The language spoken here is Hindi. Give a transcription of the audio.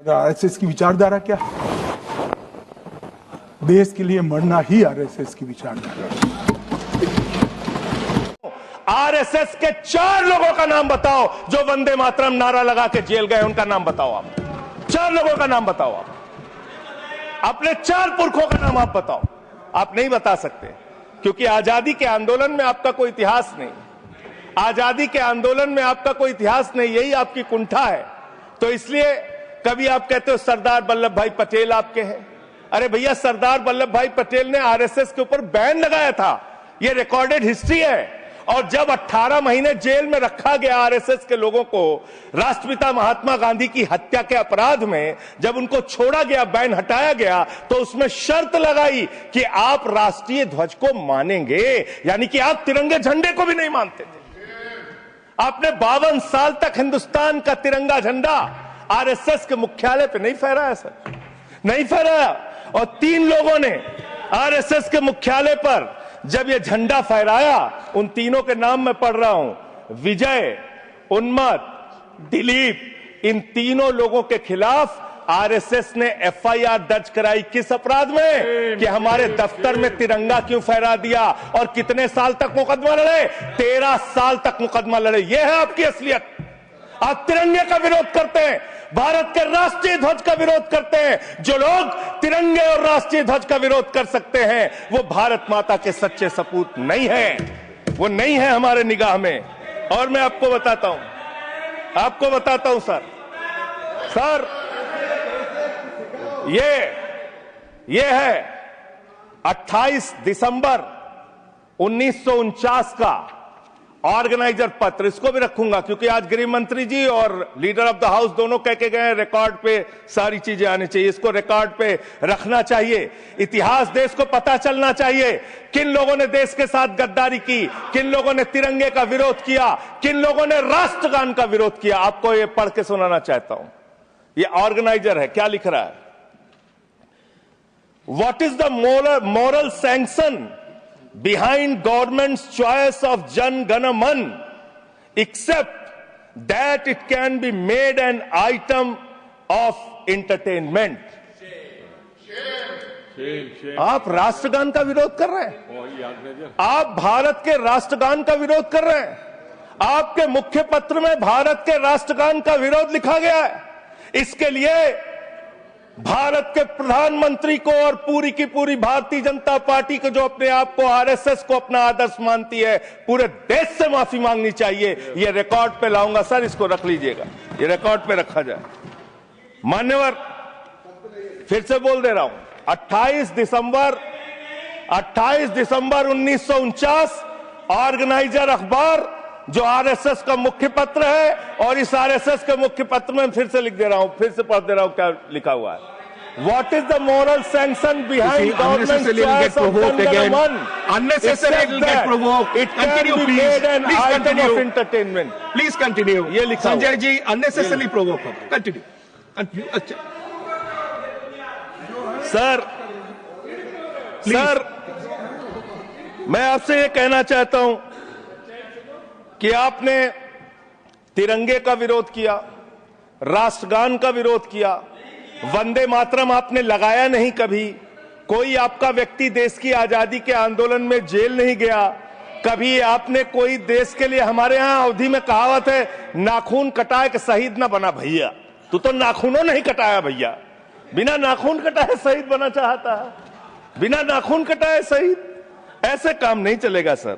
आरएसएस की विचारधारा क्या? देश के लिए मरना ही आरएसएस की विचारधारा। आरएसएस के 4 लोगों का नाम बताओ जो वंदे मातरम नारा लगा के जेल गए, उनका नाम बताओ आप। 4 लोगों का नाम बताओ आप, अपने 4 पुरखों का नाम आप बताओ। आप नहीं बता सकते क्योंकि आजादी के आंदोलन में आपका कोई इतिहास नहीं, आजादी के आंदोलन में आपका कोई इतिहास नहीं, यही आपकी कुंठा है। तो इसलिए कभी आप कहते हो सरदार वल्लभ भाई पटेल आपके हैं। अरे भैया, सरदार वल्लभ भाई पटेल ने आरएसएस के ऊपर बैन लगाया था, यह रिकॉर्डेड हिस्ट्री है। और जब 18 महीने जेल में रखा गया आरएसएस के लोगों को राष्ट्रपिता महात्मा गांधी की हत्या के अपराध में, जब उनको छोड़ा गया, बैन हटाया गया, तो उसमें शर्त लगाई कि आप राष्ट्रीय ध्वज को मानेंगे, यानी कि आप तिरंगे झंडे को भी नहीं मानते थे। आपने 52 साल तक हिंदुस्तान का तिरंगा झंडा आरएसएस के मुख्यालय पे नहीं फहराया सर, नहीं फहराया। और 3 लोगों ने आरएसएस के मुख्यालय पर जब ये झंडा फहराया, उन तीनों के नाम मैं पढ़ रहा हूं, विजय, उन्मत, दिलीप, इन तीनों लोगों के खिलाफ आरएसएस ने एफआईआर दर्ज कराई। किस अपराध में? कि हमारे दफ्तर में तिरंगा क्यों फहरा दिया। और कितने साल तक मुकदमा लड़े? 13 साल तक मुकदमा लड़े। यह है आपकी असलियत। आप तिरंगे का विरोध करते हैं, भारत के राष्ट्रीय ध्वज का विरोध करते हैं। जो लोग तिरंगे और राष्ट्रीय ध्वज का विरोध कर सकते हैं, वो भारत माता के सच्चे सपूत नहीं है, वो नहीं है हमारे निगाह में। और मैं आपको बताता हूं सर, ये है 28 दिसंबर 1949 का ऑर्गेनाइजर पत्र। इसको भी रखूंगा क्योंकि आज गृह मंत्री जी और लीडर ऑफ द हाउस दोनों कह के गए, रिकॉर्ड पे सारी चीजें आनी चाहिए, इसको रिकॉर्ड पे रखना चाहिए। इतिहास देश को पता चलना चाहिए, किन लोगों ने देश के साथ गद्दारी की, किन लोगों ने तिरंगे का विरोध किया, किन लोगों ने राष्ट्रगान का विरोध किया। आपको ये पढ़ के सुनाना चाहता हूं, ये ऑर्गेनाइजर है, क्या लिख रहा है। What is the moral sanction behind government's choice of Jan Gana Man, except that it can be made an item of entertainment. आप राष्ट्रगान का विरोध कर रहे हैं, आप भारत के राष्ट्रगान का विरोध कर रहे हैं। आपके मुख्य पत्र में भारत के राष्ट्रगान का विरोध लिखा गया है। इसके लिए भारत के प्रधानमंत्री को और पूरी की पूरी भारतीय जनता पार्टी को, जो अपने आप को आरएसएस को अपना आदर्श मानती है, पूरे देश से माफी मांगनी चाहिए। यह रिकॉर्ड पे लाऊंगा सर, इसको रख लीजिएगा, ये रिकॉर्ड पे रखा जाए। मान्यवर, फिर से बोल दे रहा हूं, 28 दिसंबर 1949 ऑर्गेनाइजर अखबार, जो आरएसएस का मुख्य पत्र है। और इस आरएसएस के मुख्य पत्र में फिर से लिख दे रहा हूं, फिर से पढ़ दे रहा हूं क्या लिखा हुआ है। What is the moral sanction behind government's choice of Jan Gana Man? Unnecessarily will get provoked. It can be made an item of entertainment. Please continue. ये लिखा हुआ है। Sanjay ji, unnecessarily provoke. Continue. अच्छा सर, मैं आपसे ये कहना चाहता हूं कि आपने तिरंगे का विरोध किया, राष्ट्रगान का विरोध किया, वंदे मातरम आपने लगाया नहीं कभी। कोई आपका व्यक्ति देश की आजादी के आंदोलन में जेल नहीं गया कभी। आपने कोई देश के लिए, हमारे यहां अवधि में कहावत है, नाखून कटाए कि शहीद ना बना भैया। तू तो नाखूनों नहीं कटाया भैया, बिना नाखून कटाए शहीद बना चाहता है, बिना नाखून कटाए शहीद। ऐसे काम नहीं चलेगा सर।